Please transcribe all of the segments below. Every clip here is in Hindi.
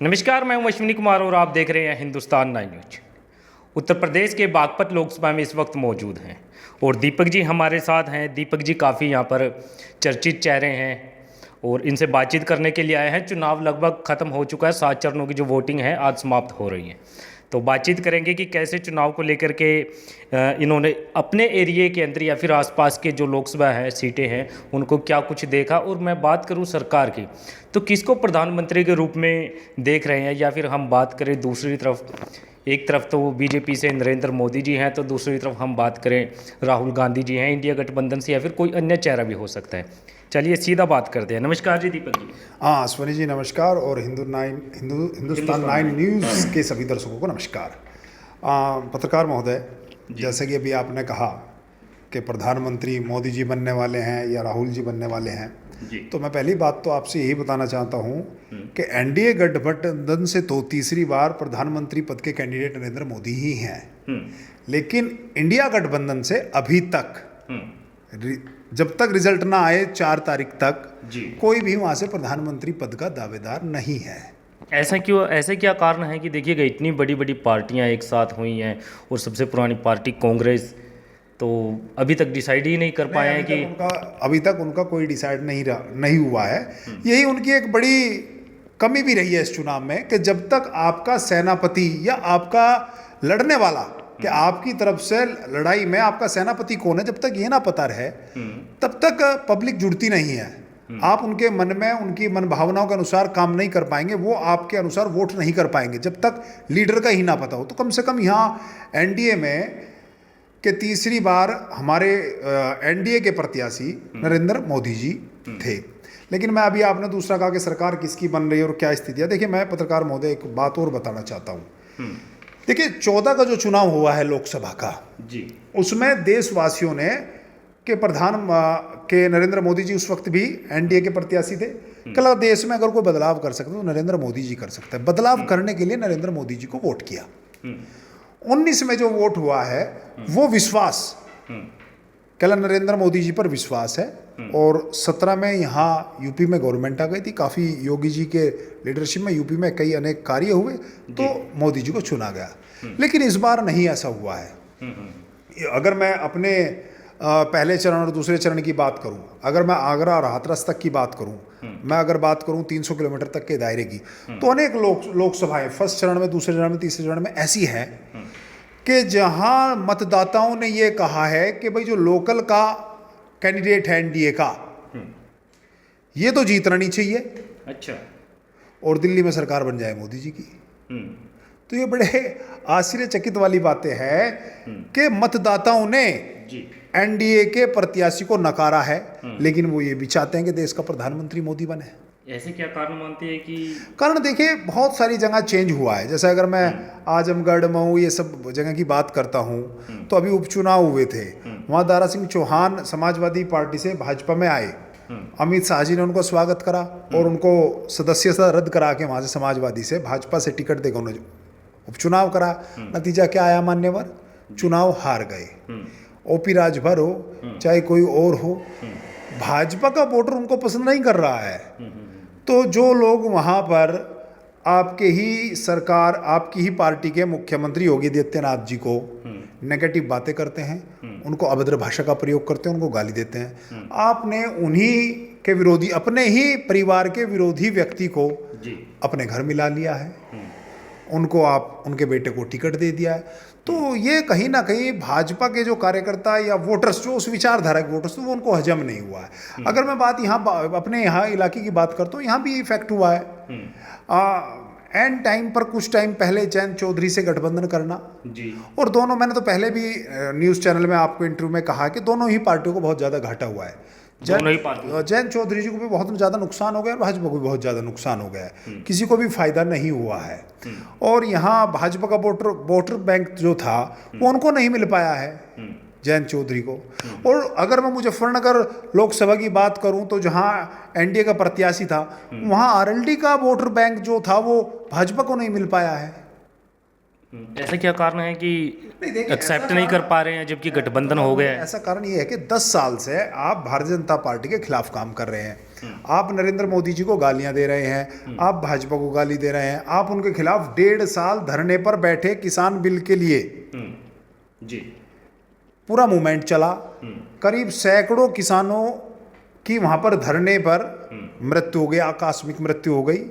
नमस्कार, मैं हूं अश्विनी कुमार और आप देख रहे हैं हिंदुस्तान 9 न्यूज। उत्तर प्रदेश के बागपत लोकसभा में इस वक्त मौजूद हैं और दीपक जी हमारे साथ हैं। दीपक जी काफ़ी यहाँ पर चर्चित चेहरे हैं और इनसे बातचीत करने के लिए आए हैं। चुनाव लगभग ख़त्म हो चुका है, 7 चरणों की जो वोटिंग है आज समाप्त हो रही है, तो बातचीत करेंगे कि कैसे चुनाव को लेकर के इन्होंने अपने एरिए के अंदर या फिर आसपास के जो लोकसभा है सीटें हैं उनको क्या कुछ देखा। और मैं बात करूं सरकार की तो किसको प्रधानमंत्री के रूप में देख रहे हैं, या फिर हम बात करें दूसरी तरफ, एक तरफ तो बीजेपी से नरेंद्र मोदी जी हैं तो दूसरी तरफ हम बात करें राहुल गांधी जी हैं इंडिया गठबंधन से, या फिर कोई अन्य चेहरा भी हो सकता है। चलिए सीधा बात करते हैं। नमस्कार जी दीपक जी। हाँ अश्वनी जी नमस्कार, और हिंदुस्तान 9 न्यूज़ के सभी दर्शकों को नमस्कार। पत्रकार महोदय, जैसे कि अभी आपने कहा कि प्रधानमंत्री मोदी जी बनने वाले हैं या राहुल जी बनने वाले हैं जी। तो मैं पहली बात तो आपसे यही बताना चाहता हूँ कि एनडीए गठबंधन से तो तीसरी बार प्रधानमंत्री पद के कैंडिडेट नरेंद्र मोदी ही हैं, लेकिन इंडिया गठबंधन से अभी तक जब तक रिजल्ट ना आए 4 तारीख तक कोई भी वहाँ से प्रधानमंत्री पद का दावेदार नहीं है। ऐसा क्यों, ऐसे क्या कारण है कि देखिएगा इतनी बड़ी बड़ी पार्टियां एक साथ हुई हैं और सबसे पुरानी पार्टी कांग्रेस तो अभी तक डिसाइड ही नहीं कर पाए हैं कि अभी तक उनका कोई डिसाइड नहीं हुआ है। यही उनकी एक बड़ी कमी भी रही है इस चुनाव में कि जब तक आपका सेनापति या आपका लड़ने वाला कि आपकी तरफ से लड़ाई में आपका सेनापति कौन है, जब तक ये ना पता रहे तब तक पब्लिक जुड़ती नहीं है। आप उनके मन में उनकी मन भावनाओं के अनुसार काम नहीं कर पाएंगे, वो आपके अनुसार वोट नहीं कर पाएंगे जब तक लीडर का ही ना पता हो। तो कम से कम यहाँ एनडीए में कि तीसरी बार हमारे एनडीए के प्रत्याशी नरेंद्र मोदी जी थे। लेकिन मैं अभी आपने दूसरा कहा कि सरकार किसकी बन रही है और क्या स्थिति है। देखिए मैं पत्रकार महोदय एक बात और बताना चाहता हूँ। देखिए 14 का जो चुनाव हुआ है लोकसभा का जी, उसमें देशवासियों ने के नरेंद्र मोदी जी उस वक्त भी एनडीए के प्रत्याशी थे। कल देश में अगर कोई बदलाव कर सकते तो नरेंद्र मोदी जी कर सकते हैं। बदलाव करने के लिए नरेंद्र मोदी जी को वोट किया। 19 में जो वोट हुआ है वो विश्वास कल नरेंद्र मोदी जी पर विश्वास है, और 17 में यहाँ यूपी में गवर्नमेंट आ गई थी। काफ़ी योगी जी के लीडरशिप में यूपी में कई अनेक कार्य हुए तो मोदी जी को चुना गया। लेकिन इस बार नहीं ऐसा हुआ है। अगर मैं अपने पहले चरण और दूसरे चरण की बात करूं, अगर मैं आगरा और हाथरस तक की बात करूं, मैं अगर बात करूं 300 किलोमीटर तक के दायरे की, तो अनेक लोकसभाएं फर्स्ट चरण में, दूसरे चरण में, तीसरे चरण में ऐसी हैं कि जहां मतदाताओं ने ये कहा है कि भाई जो लोकल का कैंडिडेट है एनडीए का ये तो जीतना नहीं चाहिए, अच्छा, और दिल्ली में सरकार बन जाए मोदी जी की। तो ये बड़े आश्चर्यचकित वाली बातें हैं कि मतदाताओं ने एनडीए के प्रत्याशी को नकारा है, लेकिन वो ये भी चाहते हैं कि देश का प्रधानमंत्री मोदी बने। ऐसे क्या कारण मानते हैं कि कारण देखिए बहुत सारी जगह चेंज हुआ है। जैसे अगर मैं आजमगढ़ मऊ ये सब जगह की बात करता हूँ तो अभी उपचुनाव हुए थे, वहाँ दारा सिंह चौहान समाजवादी पार्टी से भाजपा में आए। अमित शाह जी ने उनको स्वागत करा और उनको सदस्यता रद्द करा के वहाँ से समाजवादी से भाजपा से टिकट देकर उन्होंने उपचुनाव करा। नतीजा क्या आया मान्यवर, चुनाव हार गए। ओपी राजभर हो चाहे कोई और हो, भाजपा का वोटर उनको पसंद नहीं कर रहा है। तो जो लोग वहाँ पर आपके ही सरकार, आपकी ही पार्टी के मुख्यमंत्री योगी आदित्यनाथ जी को नेगेटिव बातें करते हैं, उनको अभद्र भाषा का प्रयोग करते हैं, उनको गाली देते हैं, आपने उन्हीं के विरोधी, अपने ही परिवार के विरोधी व्यक्ति को अपने घर मिला लिया है, उनको आप उनके बेटे को टिकट दे दिया है। तो ये कहीं ना कहीं भाजपा के जो कार्यकर्ता या वोटर्स, जो उस विचारधारा के वोटर्स, तो वो उनको हजम नहीं हुआ है। अगर मैं बात यहाँ अपने यहाँ इलाके की बात करता हूँ, यहाँ भी इफेक्ट हुआ है। एंड टाइम पर कुछ टाइम पहले जयंत चौधरी से गठबंधन करना जी, और दोनों, मैंने तो पहले भी न्यूज़ चैनल में आपको इंटरव्यू में कहा कि दोनों ही पार्टियों को बहुत ज़्यादा घाटा हुआ है। जयंत चौधरी जी को भी बहुत ज़्यादा नुकसान हो गया और भाजपा को भी बहुत ज़्यादा नुकसान हो गया है, किसी को भी फायदा नहीं हुआ है। और यहाँ भाजपा का वोटर बैंक जो था वो उनको नहीं मिल पाया है, जयंत चौधरी को। और अगर मैं मुजफ्फरनगर लोकसभा की बात करूं तो जहां एनडीए का प्रत्याशी था वहां आरएलडी का वोटर बैंक जो था वो भाजपा को नहीं मिल पाया है। ऐसा क्या कारण है कि एक्सेप्ट नहीं कर पा रहे हैं जबकि गठबंधन हो गया है? ऐसा कारण ये है कि 10 साल से आप भारतीय जनता पार्टी के खिलाफ काम कर रहे हैं। आप नरेंद्र मोदी जी को गालियां दे रहे हैं, आप भाजपा को गाली दे रहे हैं, आप उनके खिलाफ 1.5 साल धरने पर बैठे किसान बिल के लिए। जी। पूरा मूवमेंट चला, करीब सैकड़ों किसानों की वहां पर धरने पर मृत्यु हो गई, आकस्मिक मृत्यु हो गई।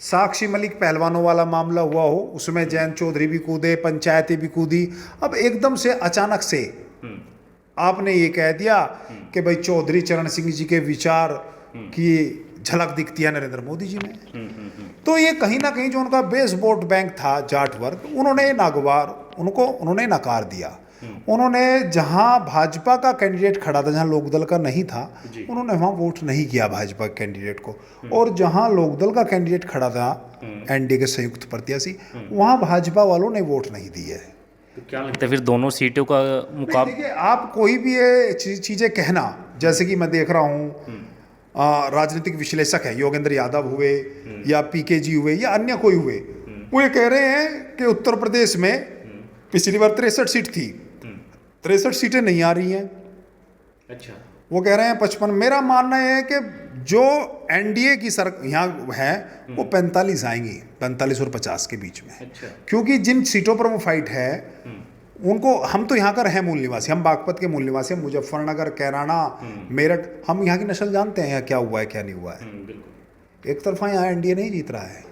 साक्षी मलिक पहलवानों वाला मामला हुआ हो, उसमें जयंत चौधरी भी कूदे, पंचायतें भी कूदी। अब एकदम से अचानक से आपने ये कह दिया कि भाई चौधरी चरण सिंह जी के विचार की झलक दिखती है नरेंद्र मोदी जी में। तो ये कहीं ना कहीं जो उनका बेस वोट बैंक था जाट वर्ग, उन्होंने नकार दिया। उन्होंने जहां भाजपा का कैंडिडेट खड़ा था, जहां लोकदल का नहीं था, उन्होंने वहां वोट नहीं किया भाजपा कैंडिडेट को, और जहां लोकदल का कैंडिडेट खड़ा था एनडीए के संयुक्त प्रत्याशी, वहां भाजपा वालों ने वोट नहीं दी है। तो क्या लगता है फिर दोनों सीटों का मुकाबला? देखिए, आप कोई भी ये चीजें कहना, जैसे कि मैं देख रहा हूँ राजनीतिक विश्लेषक है, योगेंद्र यादव हुए या पीके जी हुए या अन्य कोई हुए, वो ये कह रहे हैं कि उत्तर प्रदेश में पिछली बार 63 सीट थी, 63 सीटें नहीं आ रही हैं। अच्छा। वो कह रहे हैं 55। मेरा मानना है कि जो एनडीए की यहाँ है वो 45 आएंगी, 45 और 50 के बीच में। अच्छा। क्योंकि जिन सीटों पर वो फाइट है उनको, हम तो यहाँ का हैं मूल निवासी, हम बागपत के मूल निवासी, हम मुजफ्फरनगर, कैराना, मेरठ, हम यहाँ की नस्ल जानते हैं यहाँ क्या हुआ है क्या नहीं हुआ है। एक तरफा यहाँ एनडीए नहीं जीत रहा है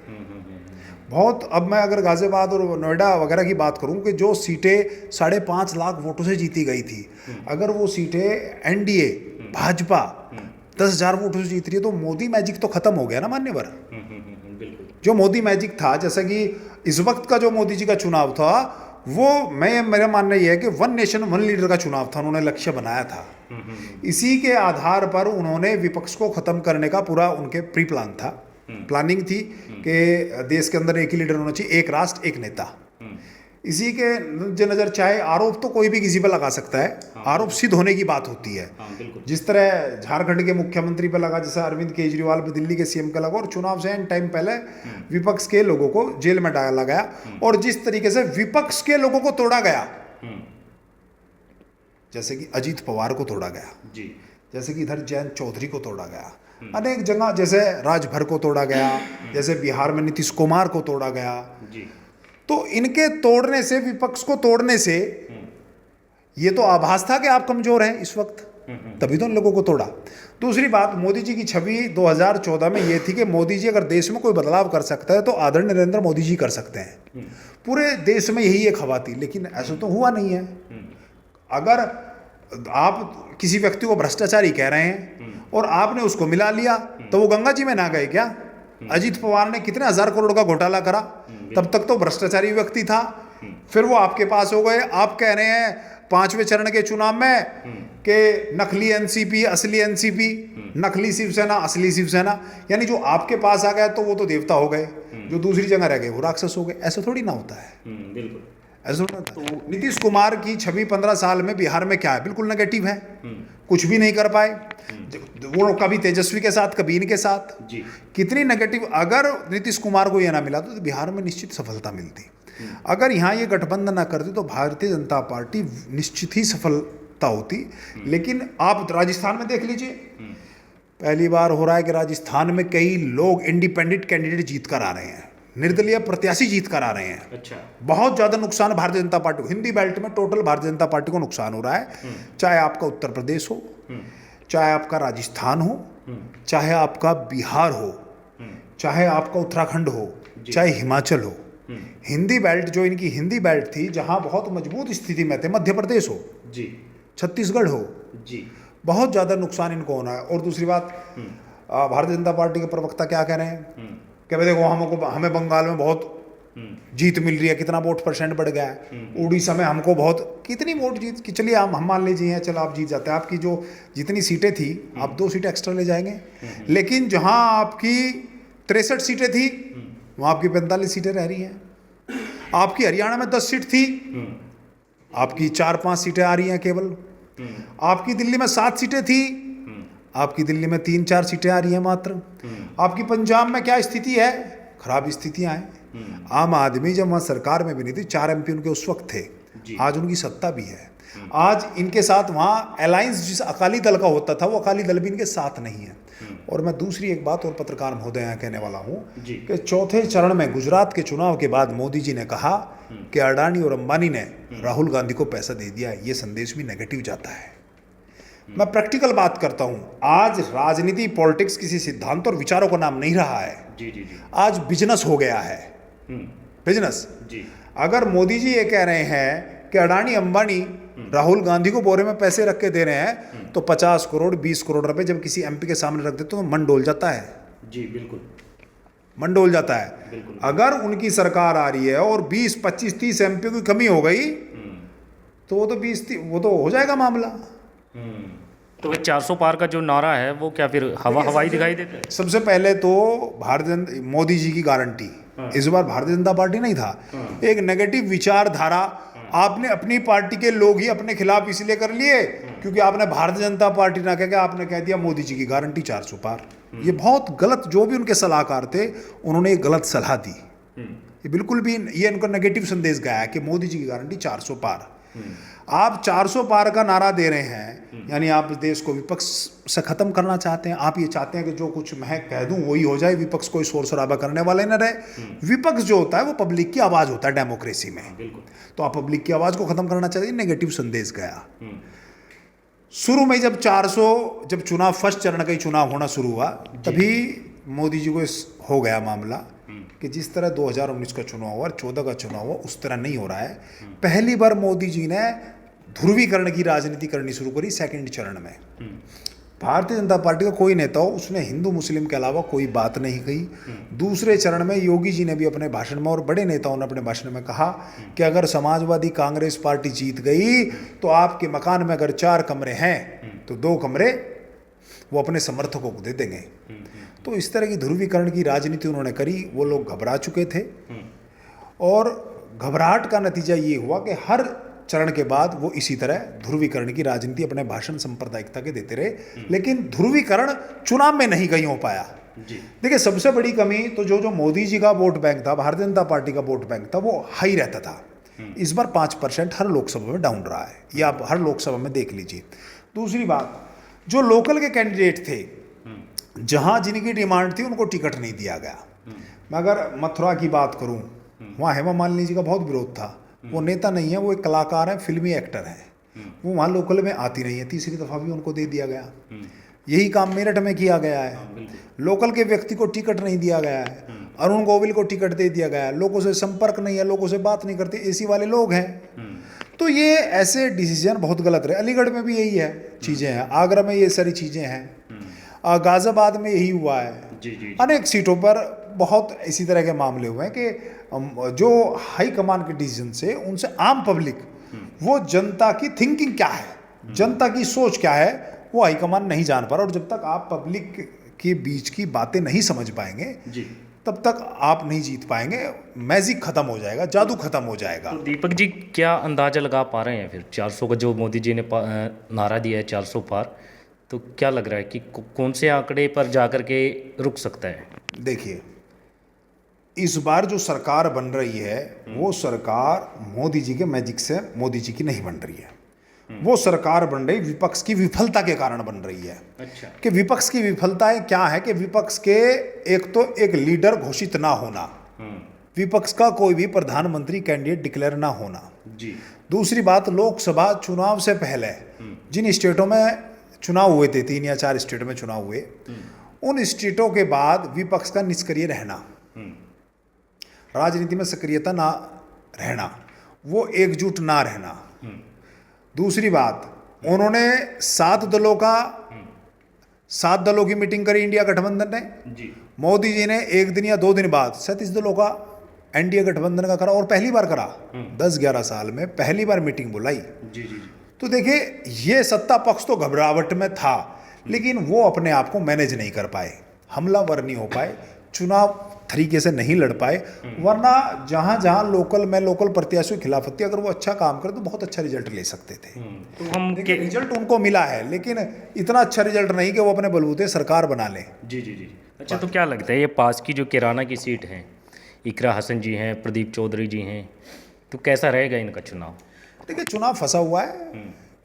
बहुत। अब मैं अगर गाजियाबाद और नोएडा वगैरह की बात करूं कि जो सीटें 5.5 लाख वोटों से जीती गई थी, अगर वो सीटें एनडीए भाजपा 10,000 वोटों से जीत रही है तो मोदी मैजिक तो खत्म हो गया ना मान्यवर। जो मोदी मैजिक था, जैसा कि इस वक्त का जो मोदी जी का चुनाव था, वो मेरा मानना यह है कि 1 नेशन 1 लीडर का चुनाव था, उन्होंने लक्ष्य बनाया था। इसी के आधार पर उन्होंने विपक्ष को खत्म करने का पूरा उनके प्री प्लान था, प्लानिंग थी कि देश के अंदर एक ही लीडर होना चाहिए, एक राष्ट्र एक नेता। इसी के नजर चाहे आरोप तो कोई भी किसी पर लगा सकता है, आरोप सिद्ध होने की बात होती है। जिस तरह झारखंड के मुख्यमंत्री पर लगा, जैसे अरविंद केजरीवाल पे दिल्ली के सीएम का लगा, और चुनाव से एंड टाइम पहले विपक्ष के लोगों को जेल में डाला गया, और जिस तरीके से विपक्ष के लोगों को तोड़ा गया, जैसे कि अजीत पवार को तोड़ा गया जी, जैसे कि इधर जयंत चौधरी को तोड़ा गया, अनेक जगह जैसे राजभर को तोड़ा गया, जैसे बिहार में नीतीश कुमार को तोड़ा गया जी। तो इनके तोड़ने से, विपक्ष को तोड़ने से ये तो आभास था कि आप कमजोर हैं इस वक्त, तभी तो इन लोगों को तोड़ा। दूसरी बात, मोदी जी की छवि 2014 में ये थी कि मोदी जी अगर देश में कोई बदलाव कर सकता है तो आदरणीय नरेंद्र मोदी जी कर सकते हैं। पूरे देश में यही एक हवा थी, लेकिन ऐसा तो हुआ नहीं है। अगर आप किसी व्यक्ति को भ्रष्टाचारी कह रहे हैं और आपने उसको मिला लिया, तो वो गंगा जी में ना गए क्या? अजीत पवार ने कितने 1000 करोड़ का घोटाला करा, तब तक तो भ्रष्टाचारी व्यक्ति था, फिर वो आपके पास हो गए। आप कह रहे हैं 5वें चरण के चुनाव में कि नकली एनसीपी असली एनसीपी, नकली शिवसेना असली शिवसेना, यानी जो आपके पास आ गया तो वो तो देवता हो गए, जो दूसरी जगह रह गए वो राक्षस हो गए। ऐसा थोड़ी ना होता है, बिल्कुल ऐसा थोड़ा। तो नीतीश कुमार की छवि 15 साल में बिहार में क्या है? बिल्कुल नेगेटिव है, कुछ भी नहीं कर पाए। वो कभी तेजस्वी के साथ, कभी इनके साथ जी। कितनी नेगेटिव। अगर नीतीश कुमार को यह ना मिला तो बिहार में निश्चित सफलता मिलती। अगर यहाँ ये गठबंधन ना करते तो भारतीय जनता पार्टी निश्चित ही सफलता होती। लेकिन आप राजस्थान में देख लीजिए, पहली बार हो रहा है कि राजस्थान में कई लोग इंडिपेंडेंट कैंडिडेट जीत कर आ रहे हैं, निर्दलीय प्रत्याशी जीत कर आ रहे हैं। अच्छा। बहुत ज्यादा नुकसान भारतीय जनता पार्टी को, हिंदी बेल्ट में टोटल भारतीय जनता पार्टी को नुकसान हो रहा है। चाहे आपका उत्तर प्रदेश हो, चाहे आपका राजस्थान हो, चाहे आपका बिहार हो, चाहे आपका उत्तराखंड हो, चाहे हिमाचल हो। हिंदी बेल्ट, जो इनकी हिंदी बेल्ट थी, जहां बहुत मजबूत स्थिति में थे, मध्य प्रदेश हो जी, छत्तीसगढ़ हो जी, बहुत ज्यादा नुकसान इनको होना है। और दूसरी बात, भारतीय जनता पार्टी के प्रवक्ता क्या कह रहे हैं कि भाई देखो हमें बंगाल में बहुत जीत मिल रही है, कितना वोट परसेंट बढ़ गया है, उड़ीसा में हमको बहुत, कितनी वोट जीत कि चलिए हम मान लीजिए, चलो आप जीत जाते हैं, आपकी जो जितनी सीटें थी आप 2 सीटें एक्स्ट्रा ले जाएंगे। लेकिन जहां आपकी 63 सीटें थी वहां आपकी 45 सीटें रह रही हैं। आपकी हरियाणा में 10 सीट थी, आपकी 4-5 सीटें आ रही हैं केवल। आपकी दिल्ली में 7 सीटें थी, आपकी दिल्ली में 3-4 सीटें आ रही हैं मात्र। आपकी पंजाब में क्या स्थिति है? खराब स्थितियां हैं। आम आदमी जब वहां सरकार में भी नहीं थी, 4 MP उनके उस वक्त थे, आज उनकी सत्ता भी है। आज इनके साथ वहां अलायंस जिस अकाली दल का होता था, वो अकाली दल भी इनके साथ नहीं है। और मैं दूसरी एक बात और पत्रकार महोदय यहाँ कहने वाला हूँ जी। कि चौथे चरण में गुजरात के चुनाव के बाद मोदी जी ने कहा कि अडानी और अंबानी ने राहुल गांधी को पैसा दे दिया, ये संदेश भी नेगेटिव जाता है। मैं प्रैक्टिकल बात करता हूँ, आज राजनीति पॉलिटिक्स किसी सिद्धांत और विचारों का नाम नहीं रहा है। जी जी जी। आज बिजनेस हो गया है, बिजनेस। जी। अगर मोदी जी ये कह रहे हैं कि अडानी अंबानी राहुल गांधी को बोरे में पैसे रख के दे रहे हैं, तो 50 करोड़ 20 करोड़ रुपए जब किसी एमपी के सामने रख देते तो मन डोल जाता है। जी बिल्कुल, मन डोल जाता है। बिल्कुल। अगर उनकी सरकार आ रही है और 20 25 30 एमपी की कमी हो गई तो वो तो 20 वो तो हो जाएगा मामला। तो वह 400 पार का जो नारा है वो क्या फिर हवाई दिखाई देता है? सबसे पहले तो मोदी जी की गारंटी, इस बार भारतीय जनता पार्टी नहीं था, एक नेगेटिव विचारधारा आपने अपनी पार्टी के लोग ही अपने खिलाफ इसलिए कर लिए क्योंकि आपने भारतीय जनता पार्टी ना कह के आपने कह दिया मोदी जी की गारंटी 400 पार। ये बहुत गलत, जो भी उनके सलाहकार थे उन्होंने एक गलत सलाह दी। ये बिल्कुल भी, ये इनको नेगेटिव संदेश गया है कि मोदी जी की गारंटी 400 पार। आप 400 पार का नारा दे रहे हैं, यानी आप देश को विपक्ष से खत्म करना चाहते हैं। आप ये चाहते हैं कि जो कुछ मैं कह दूं वही हो जाए, विपक्ष कोई शोर शराबा करने वाले न रहे। विपक्ष जो होता है वो पब्लिक की आवाज होता है डेमोक्रेसी में, तो आप पब्लिक की आवाज को खत्म करना चाहते हैं, नेगेटिव संदेश गया। शुरू में जब चुनाव फर्स्ट चरण का ही चुनाव होना शुरू हुआ तभी मोदी जी को हो गया मामला कि जिस तरह 2019 का चुनाव हुआ, 14 का चुनाव हुआ, उस तरह नहीं हो रहा है। पहली बार मोदी जी ने ध्रुवीकरण की राजनीति करनी शुरू करी सेकंड चरण में। भारतीय जनता पार्टी का कोई नेता हो उसने हिंदू मुस्लिम के अलावा कोई बात नहीं कही। दूसरे चरण में योगी जी ने भी अपने भाषण में और बड़े नेताओं ने अपने भाषण में कहा कि अगर समाजवादी कांग्रेस पार्टी जीत गई तो आपके मकान में अगर 4 कमरे हैं तो 2 कमरे वो अपने समर्थकों को दे देंगे। तो इस तरह की ध्रुवीकरण की राजनीति उन्होंने करी। वो लोग घबरा चुके थे और घबराहट का नतीजा ये हुआ कि हर चरण के बाद वो इसी तरह ध्रुवीकरण की राजनीति अपने भाषण सांप्रदायिकता के देते रहे, लेकिन ध्रुवीकरण चुनाव में नहीं कहीं हो पाया। देखिए, सबसे बड़ी कमी तो जो मोदी जी का वोट बैंक था, भारतीय जनता पार्टी का वोट बैंक था, वो हाई रहता था। इस बार 5% हर लोकसभा में डाउन रहा है, ये आप हर लोकसभा में देख लीजिए। दूसरी बात, जो लोकल के कैंडिडेट थे, जहां जिनकी डिमांड थी उनको टिकट नहीं दिया गया। मैं अगर मथुरा की बात करूं, वहाँ हेमा मालिनी जी का बहुत विरोध था। वो नेता नहीं है, वो एक कलाकार है, फिल्मी एक्टर है। वो वहाँ लोकल में आती नहीं है, तीसरी दफ़ा भी उनको दे दिया गया। यही काम मेरठ में किया गया है। लोकल के व्यक्ति को टिकट नहीं दिया गया है। अरुण गोविल को टिकट दे दिया गया है। लोगों से संपर्क नहीं है, लोगों से बात नहीं करते, एसी वाले लोग हैं। तो ये ऐसे डिसीजन बहुत गलत रहे। अलीगढ़ में भी यही है, चीज़ें हैं। आगरा में ये सारी चीज़ें हैं। गाजियाबाद में यही हुआ है। अनेक सीटों पर बहुत इसी तरह के मामले हुए हैं कि जो हाई कमान के डिसीजन से उनसे आम पब्लिक, वो जनता की थिंकिंग क्या है, जनता की सोच क्या है, वो हाई कमान नहीं जान पा रहा। और जब तक आप पब्लिक के बीच की बातें नहीं समझ पाएंगे तब तक आप नहीं जीत पाएंगे। मैजिक खत्म हो जाएगा, जादू खत्म हो जाएगा। तो दीपक जी, क्या अंदाजा लगा पा रहे हैं फिर 400 का जो मोदी जी ने नारा दिया है 400 पार, तो क्या लग रहा है कि कौन से आंकड़े पर जाकर के रुक सकता है? देखिए, इस बार जो सरकार बन रही है वो सरकार मोदी जी के मैजिक से मोदी जी की नहीं बन रही है। वो सरकार बन रही विपक्ष की विफलता के कारण बन रही है। अच्छा। कि विपक्ष की विफलताएं क्या है कि विपक्ष के एक लीडर घोषित ना होना, विपक्ष का कोई भी प्रधानमंत्री कैंडिडेट डिक्लेयर ना होना जी। दूसरी बात, लोकसभा चुनाव से पहले जिन स्टेटों में चुनाव हुए थे, 3 या 4 स्टेटों में चुनाव हुए, उन स्टेटों के बाद विपक्ष का निष्क्रिय रहना, राजनीति में सक्रियता ना रहना, वो एकजुट ना रहना। दूसरी बात, उन्होंने 7 दलों की मीटिंग करी इंडिया गठबंधन ने जी। मोदी जी ने 1 दिन या 2 दिन बाद 37 दलों का एनडीए गठबंधन का करा, और पहली बार करा 10-11 साल में पहली बार मीटिंग बुलाई जी। तो देखिए, ये सत्ता पक्ष तो घबराहट में था, लेकिन वो अपने आप को मैनेज नहीं कर पाए, हमलावर नहीं हो पाए, चुनाव तरीके से नहीं लड़ पाए। वरना जहां जहां लोकल प्रत्याशियों की खिलाफ होती है, अगर वो अच्छा काम करे तो बहुत अच्छा रिजल्ट ले सकते थे। तो हम रिजल्ट उनको मिला है, लेकिन इतना अच्छा रिजल्ट नहीं कि वो अपने बलबूते सरकार बना ले। जी। अच्छा, तो क्या लगता है ये पास की जो किराना की सीट है, इकरा हसन जी हैं, प्रदीप चौधरी जी हैं, तो कैसा रहेगा इनका चुनाव? देखिए, चुनाव फंसा हुआ है,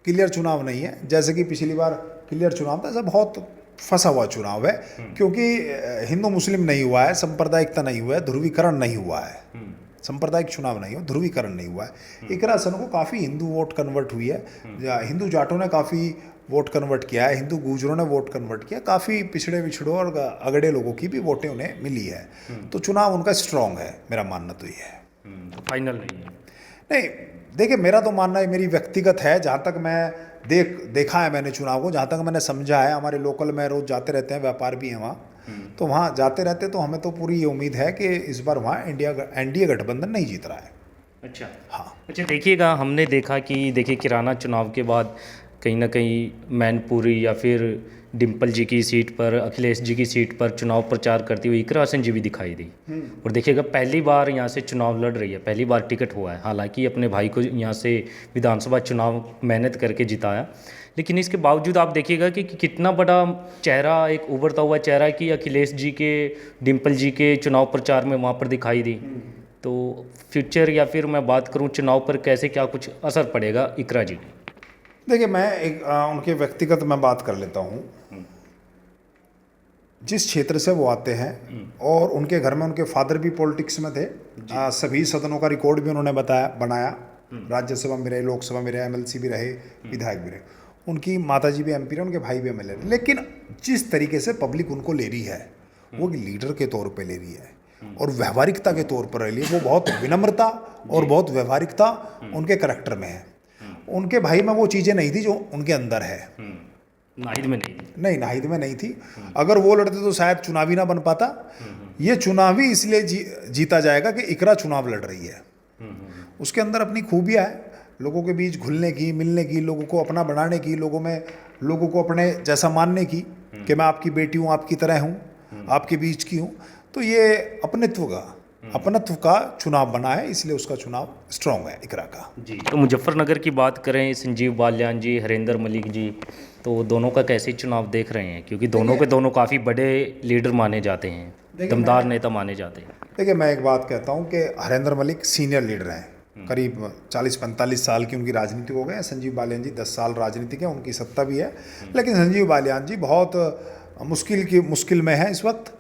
क्लियर चुनाव नहीं है। जैसे कि पिछली बार क्लियर चुनाव था, ऐसा बहुत फंसा हुआ चुनाव है, क्योंकि हिंदू मुस्लिम नहीं हुआ है, सांप्रदायिकता नहीं हुआ है, ध्रुवीकरण नहीं हुआ है, सांप्रदायिक चुनाव नहीं हो, ध्रुवीकरण नहीं हुआ है। इकरा सन को काफ़ी हिंदू वोट कन्वर्ट हुई है, हिंदू जाटों ने काफ़ी वोट कन्वर्ट किया है, हिंदू गुर्जरों ने वोट कन्वर्ट किया, काफ़ी पिछड़े विछड़ों और अगड़े लोगों की भी वोटें उन्हें मिली है। तो चुनाव उनका स्ट्रांग है, मेरा मानना तो ये है। तो फाइनल नहीं है। नहीं, देखिए मेरा तो मानना है, मेरी व्यक्तिगत है, जहाँ तक मैं देखा है मैंने चुनाव को, जहाँ तक मैंने समझा है, हमारे लोकल में रोज़ जाते रहते हैं, व्यापार भी है वहाँ, तो वहाँ जाते रहते, तो हमें तो पूरी ये उम्मीद है कि इस बार वहाँ एनडीए गठबंधन नहीं जीत रहा है। अच्छा। हाँ, अच्छा, देखिएगा, हमने देखा कि देखिए किराना चुनाव के बाद कहीं ना कहीं मैनपुरी या फिर डिम्पल जी की सीट पर, अखिलेश जी की सीट पर चुनाव प्रचार करती हुई इकरा हसन जी भी दिखाई दी। और देखिएगा पहली बार यहाँ से चुनाव लड़ रही है, पहली बार टिकट हुआ है, हालांकि अपने भाई को यहाँ से विधानसभा चुनाव मेहनत करके जिताया, लेकिन इसके बावजूद आप देखिएगा कि कितना बड़ा चेहरा, एक उभरता हुआ चेहरा कि अखिलेश जी के, डिम्पल जी के चुनाव प्रचार में वहाँ पर दिखाई दी। तो फ्यूचर या फिर मैं बात करूँ चुनाव पर कैसे क्या कुछ असर पड़ेगा इकरा जी? देखिए मैं एक उनके व्यक्तिगत मैं बात कर लेता हूँ। जिस क्षेत्र से वो आते हैं और उनके घर में उनके फादर भी पॉलिटिक्स में थे, सभी सदनों का रिकॉर्ड भी उन्होंने बनाया, राज्यसभा में रहे, लोकसभा में रहे, एमएलसी भी रहे, विधायक भी रहे, उनकी माताजी भी एमपी रहे, उनके भाई भी एमएलए रहे। लेकिन जिस तरीके से पब्लिक उनको ले रही है, वो लीडर के तौर पे ले रही है और व्यवहारिकता के तौर पर ले रही है, वो बहुत विनम्रता और बहुत व्यवहारिकता उनके करैक्टर में है। उनके भाई में वो चीज़ें नहीं थी जो उनके अंदर है। नाहिद में नहीं थी। नहीं, नाहिद में नहीं थी। अगर वो लड़ते तो शायद चुनावी ना बन पाता। ये चुनावी इसलिए जीता जाएगा कि इकरा चुनाव लड़ रही है। उसके अंदर अपनी खूबियाँ है, लोगों के बीच घुलने की, मिलने की, लोगों को अपना बनाने की, लोगों को अपने जैसा मानने की, कि मैं आपकी बेटी हूँ, आपकी तरह हूँ, आपके बीच की हूँ। तो ये अपनत्व का चुनाव बना है, इसलिए उसका चुनाव स्ट्रांग है इकरा का। जी। तो मुजफ्फरनगर की बात करें, संजीव बालियान जी, हरेंद्र मलिक जी, तो दोनों का कैसे चुनाव देख रहे हैं? क्योंकि दोनों के दोनों काफ़ी बड़े लीडर माने जाते हैं, दमदार नेता माने जाते हैं। देखिए मैं एक बात कहता हूँ कि हरेंद्र मलिक सीनियर लीडर हैं, करीब 40-45 साल की उनकी राजनीति हो गए। संजीव बालियान जी 10 साल राजनीति के, उनकी सत्ता भी है, लेकिन संजीव बालियान जी बहुत मुश्किल में है इस वक्त।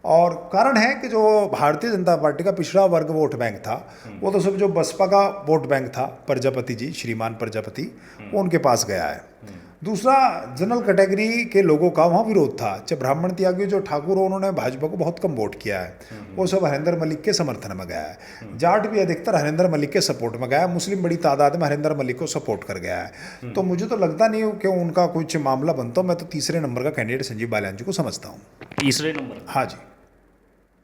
और कारण है कि जो भारतीय जनता पार्टी का पिछड़ा वर्ग वोट बैंक था, वो तो सब जो बसपा का वोट बैंक था, प्रजापति जी, श्रीमान प्रजापति, वो उनके पास गया है। दूसरा, जनरल कैटेगरी के लोगों का वहाँ विरोध था। चाहे ब्राह्मण त्यागी जो ठाकुर, उन्होंने भाजपा को बहुत कम वोट किया है, वो सब हरेंद्र मलिक के समर्थन में गया है। जाट भी अधिकतर हरेंद्र मलिक के सपोर्ट में गया है, मुस्लिम बड़ी तादाद में हरेंद्र मलिक को सपोर्ट कर गया है। तो मुझे तो लगता नहीं कि उनका कुछ मामला बनता। मैं तो तीसरे नंबर का कैंडिडेट संजीव बालियान जी को समझता हूँ। तीसरे नंबर? हाँ जी।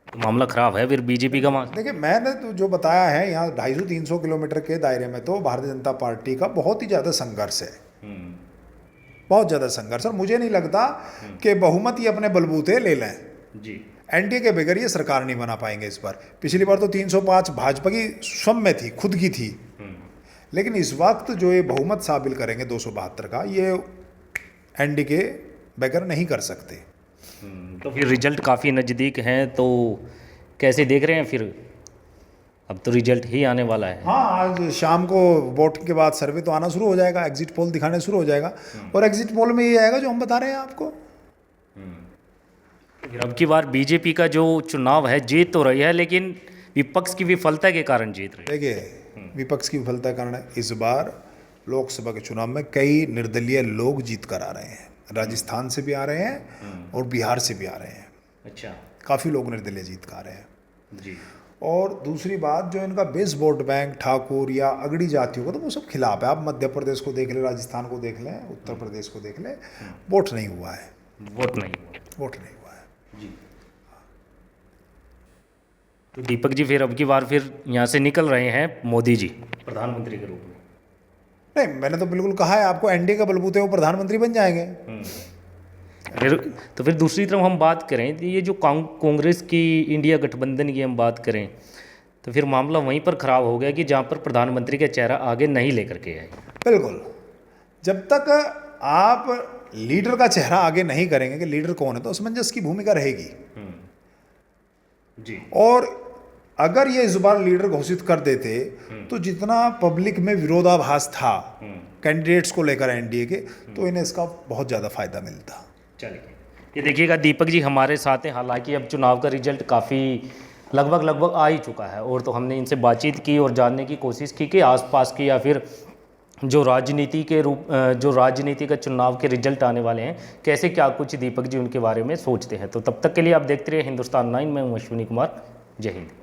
तो मामला खराब है फिर बीजेपी का वहाँ। देखिए मैंने तो जो बताया है, यहाँ 250-300 किलोमीटर के दायरे में तो भारतीय जनता पार्टी का बहुत ही ज़्यादा संघर्ष है, बहुत ज़्यादा संघर्ष। और मुझे नहीं लगता कि बहुमत ये अपने बलबूते ले लें जी। एनडीए के बगैर ये सरकार नहीं बना पाएंगे इस बार। पिछली बार तो 305 भाजपा की स्वयं में थी, खुद की थी, लेकिन इस वक्त जो ये बहुमत साबिल करेंगे 272 का, ये एनडीए के बगैर नहीं कर सकते। तो फिर रिजल्ट काफ़ी नज़दीक हैं, तो कैसे देख रहे हैं फिर? अब तो रिजल्ट ही आने वाला है। हाँ, आज शाम को वोटिंग के बाद सर्वे तो आना शुरू हो जाएगा, एग्जिट पोल दिखाने शुरू हो जाएगा, और एग्जिट पोल में ये आएगा जो हम बता रहे हैं आपको। फिर अब की बार बीजेपी का जो चुनाव है, जीत तो रही है, लेकिन विपक्ष की विफलता के कारण जीत रही है। देखिए विपक्ष की विफलता के कारण इस बार लोकसभा के चुनाव में कई निर्दलीय लोग जीत कर आ रहे हैं। राजस्थान से भी आ रहे हैं और बिहार से भी आ रहे हैं। अच्छा। काफ़ी लोग निर्दलीय जीत कर आ रहे हैं जी। और दूसरी बात, जो इनका बेस वोट बैंक ठाकुर या अगड़ी जातियों का, तो वो सब खिलाफ है। आप मध्य प्रदेश को देख लें, राजस्थान को देख लें, उत्तर प्रदेश को देख लें, वोट नहीं हुआ है। वोट नहीं हुआ है जी। तो दीपक जी, फिर अब की बार फिर यहाँ से निकल रहे हैं मोदी जी प्रधानमंत्री के रूप में? नहीं, मैंने तो बिल्कुल कहा है आपको, एनडीए का बलबूते वो प्रधानमंत्री बन जाएंगे। फिर दूसरी तरफ हम बात करें तो ये जो कांग्रेस की इंडिया गठबंधन की हम बात करें, तो फिर मामला वहीं पर खराब हो गया कि जहाँ पर प्रधानमंत्री का चेहरा आगे नहीं लेकर के आए। बिल्कुल, जब तक आप लीडर का चेहरा आगे नहीं करेंगे कि लीडर कौन है, तो असमंजस की भूमिका रहेगी जी। और अगर ये इस बार लीडर घोषित कर देते तो जितना पब्लिक में विरोधाभास था कैंडिडेट्स को लेकर एनडीए के, तो इन्हें इसका बहुत ज़्यादा फायदा मिलता। चलिए। ये देखिएगा दीपक जी हमारे साथ हैं। हालांकि अब चुनाव का रिजल्ट काफ़ी लगभग आ ही चुका है, और तो हमने इनसे बातचीत की और जानने की कोशिश की कि आसपास की या फिर जो राजनीति का चुनाव के रिजल्ट आने वाले हैं, कैसे क्या कुछ दीपक जी उनके बारे में सोचते हैं। तो तब तक के लिए आप देखते रहिए हिंदुस्तान 9। मैं हूं अश्विनी कुमार। जय हिंद।